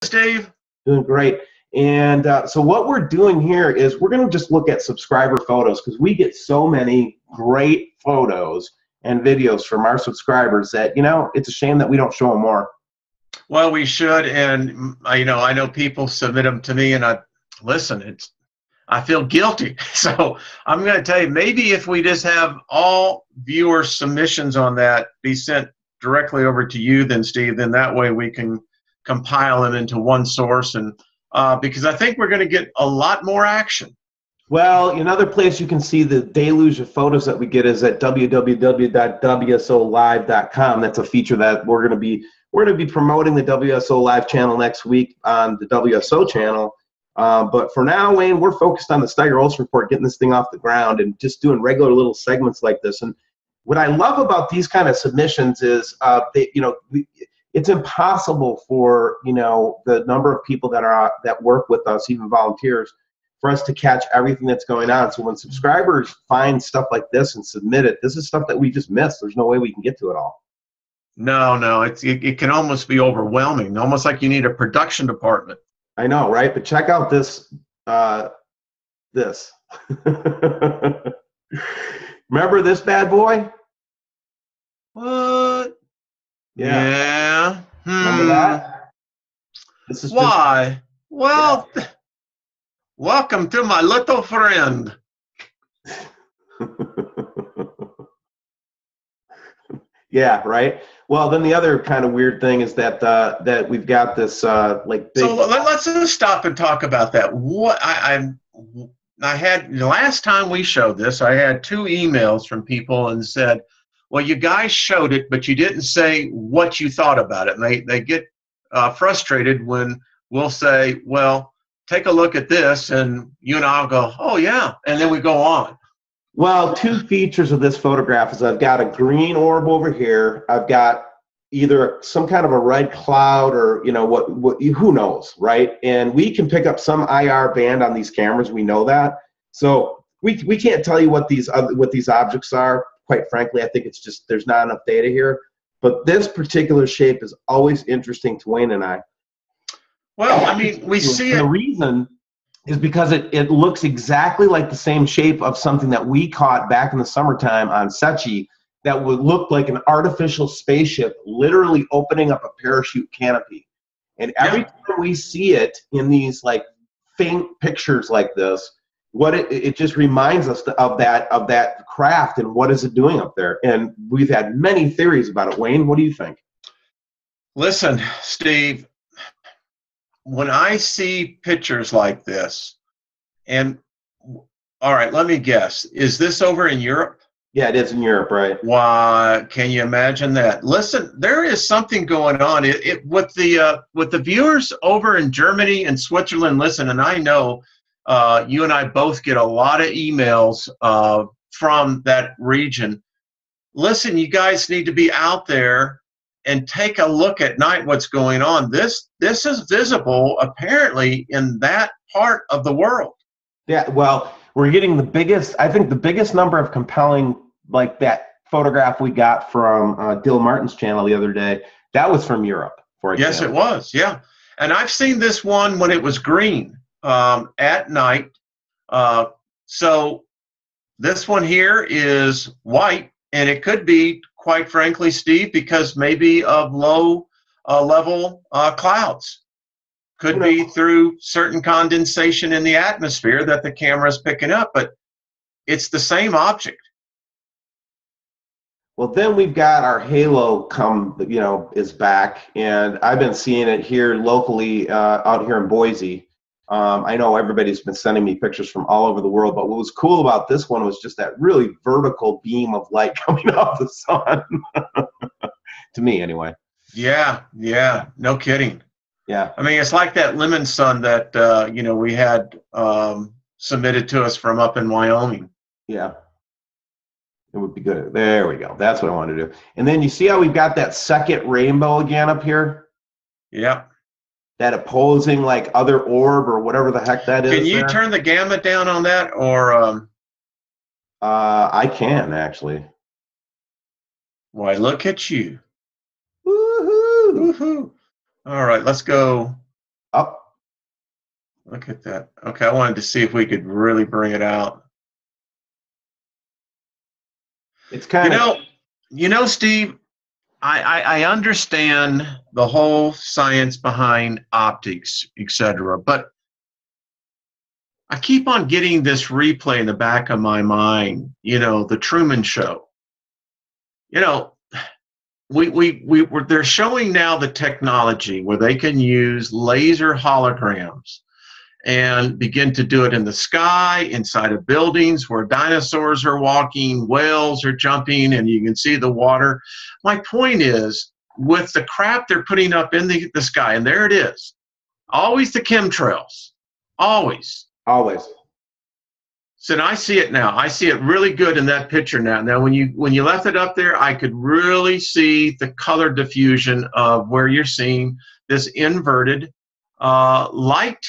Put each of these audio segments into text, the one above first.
Steve? Doing great. And so what we're doing here is we're going to just look at subscriber photos because we get so many great photos and videos from our subscribers that, it's a shame that we don't show them more. Well, we should, and I know people submit them to me, and I feel guilty. So I'm going to tell you, maybe if we just have all viewer submissions on that be sent directly over to you, then Steve, then that way we can compile them into one source, and because I think we're going to get a lot more action. Well, another place you can see the deluge of photos that we get is at www.wsolive.com. That's a feature that we're going to be promoting the WSO Live channel next week on the WSO channel. But for now, Wayne, we're focused on the Steiger-Olson report, getting this thing off the ground and just doing regular little segments like this. And what I love about these kind of submissions is, it's impossible for the number of people that work with us, even volunteers, for us to catch everything that's going on. So when subscribers find stuff like this and submit it, this is stuff that we just missed. There's no way we can get to it all. No, it can almost be overwhelming, almost like you need a production department. I know, right? But check out this. Remember this bad boy? What? Yeah. Remember that? This is why? Well, yeah. Welcome to my little friend. Yeah, right. Well, then the other kind of weird thing is that that we've got this big. So let's just stop and talk about that. What I had the last time we showed this, I had 2 emails from people and said, "Well, you guys showed it, but you didn't say what you thought about it." And they get frustrated when we'll say, "Well, take a look at this," and you and I'll go, "Oh yeah," and then we go on. Well, 2 features of this photograph is I've got a green orb over here. I've got either some kind of a red cloud or who knows, right? And we can pick up some IR band on these cameras. We know that, so we can't tell you what these objects are. Quite frankly, I think it's just there's not enough data here. But this particular shape is always interesting to Wayne and I. Well, I mean, we see it. The reason is because it looks exactly like the same shape of something that we caught back in the summertime on Sechi that would look like an artificial spaceship literally opening up a parachute canopy. And every time we see it in these faint pictures like this, it just reminds us of that craft and what is it doing up there. And we've had many theories about it. Wayne, what do you think? Listen, Steve, when I see pictures like this, and all right, let me guess, is this over in Europe? Yeah, it is in Europe, right? Why, can you imagine that? Listen, there is something going on. With the viewers over in Germany and Switzerland, listen, and I know you and I both get a lot of emails from that region. Listen, you guys need to be out there and take a look at night what's going on. This is visible apparently in that part of the world. Yeah, well, we're getting the biggest number of compelling that photograph we got from Dill Martin's channel the other day. That was from Europe, for example. Yes, it was, yeah. And I've seen this one when it was green at night. So this one here is white, and it could be, quite frankly, Steve, because maybe of low level clouds. Could be through certain condensation in the atmosphere that the camera is picking up, but it's the same object. Well, then we've got our halo is back, and I've been seeing it here locally out here in Boise. I know everybody's been sending me pictures from all over the world, but what was cool about this one was just that really vertical beam of light coming off the sun. To me, anyway. Yeah, no kidding. Yeah. I mean, it's like that lemon sun that we had submitted to us from up in Wyoming. Yeah. It would be good. There we go. That's what I wanted to do. And then you see how we've got that second rainbow again up here? Yeah. That opposing other orb or whatever the heck that is. Can you turn the gamma down on that, or? I can actually. Why, look at you. Woohoo! Woohoo! All right, let's go Up. Look at that. Okay, I wanted to see if we could really bring it out. It's kind of. Steve, I understand the whole science behind optics, etc. But I keep on getting this replay in the back of my mind, the Truman Show. They're showing now the technology where they can use laser holograms and begin to do it in the sky, inside of buildings where dinosaurs are walking, whales are jumping, and you can see the water. My point is, with the crap they're putting up in the sky, and there it is, always the chemtrails, always. Always. So I see it now. I see it really good in that picture now. Now, when you left it up there, I could really see the color diffusion of where you're seeing this inverted light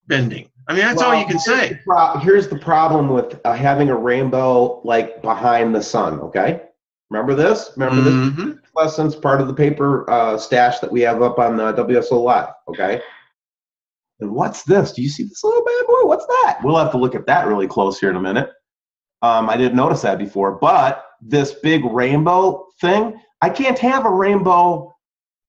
bending. I mean, that's all you can say. Here's the problem with having a rainbow like behind the sun. Okay, remember this? Remember this lesson's part of the paper stash that we have up on WSO Live. Okay. And what's this? Do you see this little bad boy? What's that? We'll have to look at that really close here in a minute. I didn't notice that before, but this big rainbow thing, I can't have a rainbow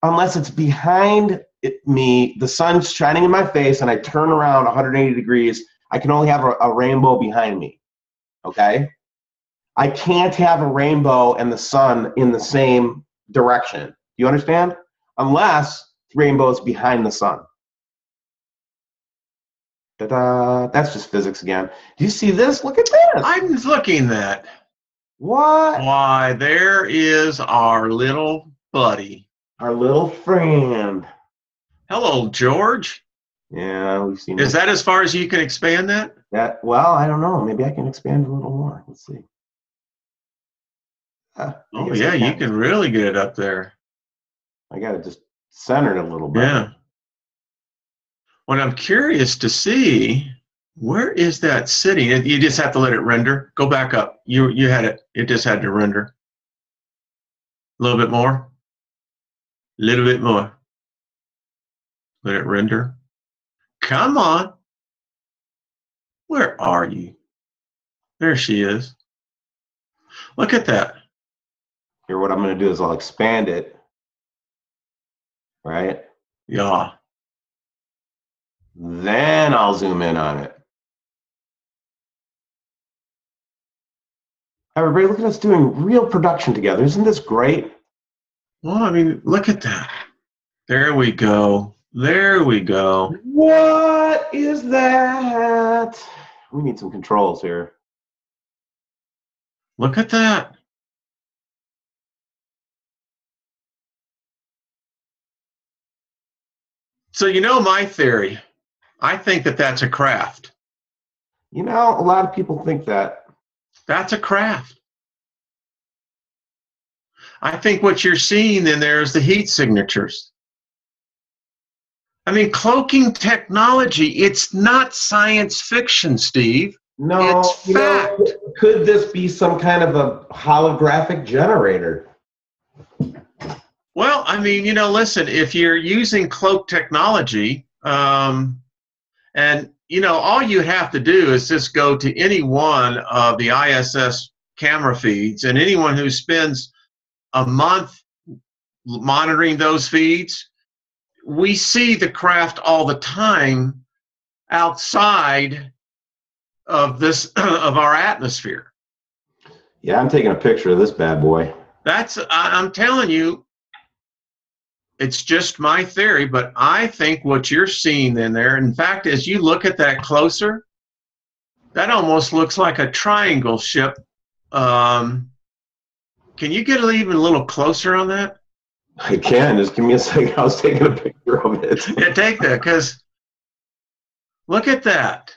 unless it's behind me, the sun's shining in my face, and I turn around 180 degrees. I can only have a rainbow behind me, okay? I can't have a rainbow and the sun in the same direction. Do you understand? Unless the rainbow is behind the sun. Ta-da. That's just physics again. Do you see this? Look at this. I'm looking at. What? Why, there is our little buddy. Our little friend. Hello, George. Yeah, we've seen. Is that as far as you can expand that? Well, I don't know. Maybe I can expand a little more. Let's see. Oh, yeah, you can really get it up there. I got it just centered a little bit. Yeah. What I'm curious to see, where is that sitting? You just have to let it render. Go back up. You had it. It just had to render. A little bit more. A little bit more. Let it render. Come on. Where are you? There she is. Look at that. Here, what I'm going to do is I'll expand it. Right? Yeah. Then I'll zoom in on it. Everybody, look at us doing real production together. Isn't this great? Well, I mean, look at that. There we go. There we go. What is that? We need some controls here. Look at that. So you know my theory. I think that that's a craft. You know, a lot of people think that. That's a craft. I think what you're seeing in there is the heat signatures. I mean, cloaking technology, it's not science fiction, Steve. No, it's fact. Could this be some kind of a holographic generator? Well, I mean, listen, if you're using cloak technology, and, all you have to do is just go to any one of the ISS camera feeds, and anyone who spends a month monitoring those feeds, we see the craft all the time outside of this of our atmosphere. Yeah, I'm taking a picture of this bad boy. I'm telling you, it's just my theory, but I think what you're seeing in there, in fact, as you look at that closer, that almost looks like a triangle ship. Can you get even a little closer on that? I can. Just give me a second. I was taking a picture of it. Yeah, take that, because look at that.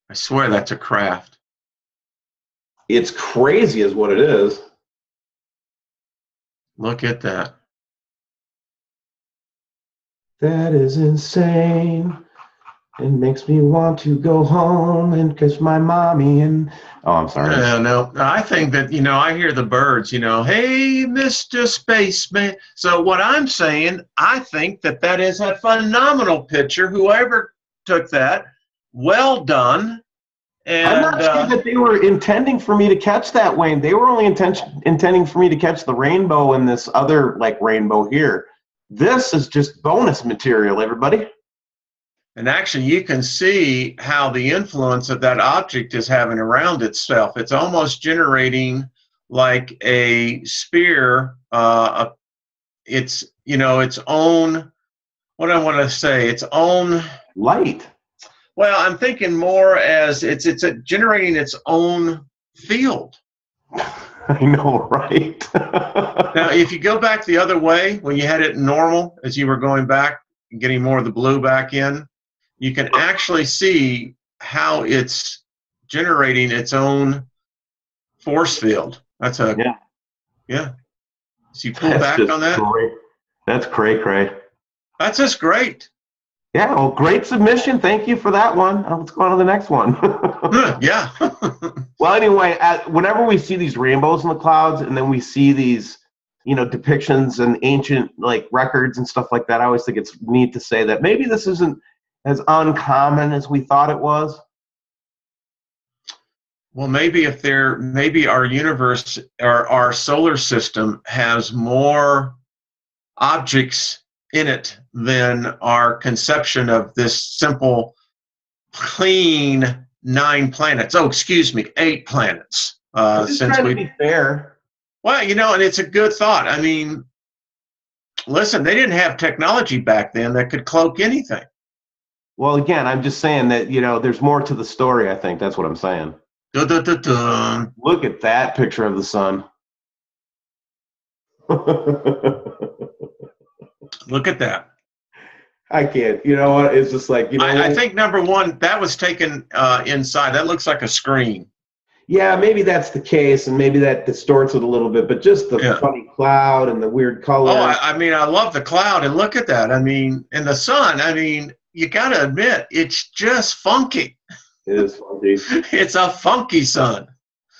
I swear that's a craft. It's crazy is what it is. Look at that. That is insane. It makes me want to go home and kiss my mommy and oh, I'm sorry. No. I think that, I hear the birds, hey, Mr. Spaceman. So what I'm saying, I think that is a phenomenal picture. Whoever took that, well done. I'm And not sure that they were intending for me to catch that, Wayne. They were only intending for me to catch the rainbow and this other like rainbow here. This is just bonus material, everybody. And actually, you can see how the influence of that object is having around itself. It's almost generating like a sphere. It's its own. What do I want to say? Its own light. Well, I'm thinking more as it's generating its own field. I know, right? Now, if you go back the other way, when you had it normal, as you were going back and getting more of the blue back in, you can actually see how it's generating its own force field. That's yeah. So you pull back on that. Great. That's cray. That's just great. Yeah, well, great submission. Thank you for that one. Let's go on to the next one. Yeah. Well, anyway, whenever we see these rainbows in the clouds, and then we see these, depictions and ancient like records and stuff like that, I always think it's neat to say that maybe this isn't as uncommon as we thought it was. Well, maybe maybe our universe or our solar system has more objects in it than our conception of this simple, clean 9 planets. Oh, excuse me, 8 planets. Since trying to be fair. Well, and it's a good thought. I mean, listen, they didn't have technology back then that could cloak anything. Well, again, I'm just saying that, there's more to the story, I think. That's what I'm saying. Dun, dun, dun, dun. Look at that picture of the sun. Look at that. I can't. You know what? It's just like, I think number one, that was taken inside. That looks like a screen. Yeah, maybe that's the case, and maybe that distorts it a little bit, but just the funny cloud and the weird color. Oh, I mean, I love the cloud, and look at that. I mean, and the sun, I mean, you got to admit, it's just funky. It is funky. It's a funky sun.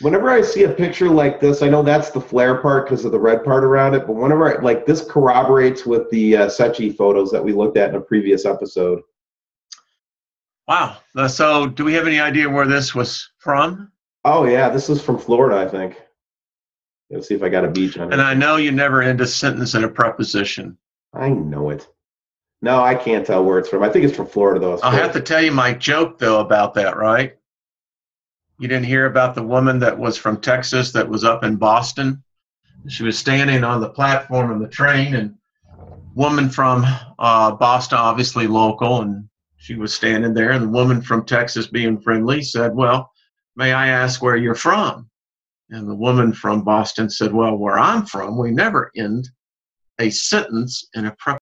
Whenever I see a picture like this, I know that's the flare part because of the red part around it, but whenever this corroborates with the Secchi photos that we looked at in a previous episode. Wow. So do we have any idea where this was from? Oh, yeah. This is from Florida, I think. Let's see if I got a beach on it. And I know you never end a sentence in a preposition. I know it. No, I can't tell where it's from. I think it's from Florida, though. I'll have to tell you my joke, though, about that, right? You didn't hear about the woman that was from Texas that was up in Boston? She was standing on the platform of the train, and woman from Boston, obviously local, and she was standing there, and the woman from Texas, being friendly, said, well, may I ask where you're from? And the woman from Boston said, well, where I'm from, we never end a sentence in a preposition.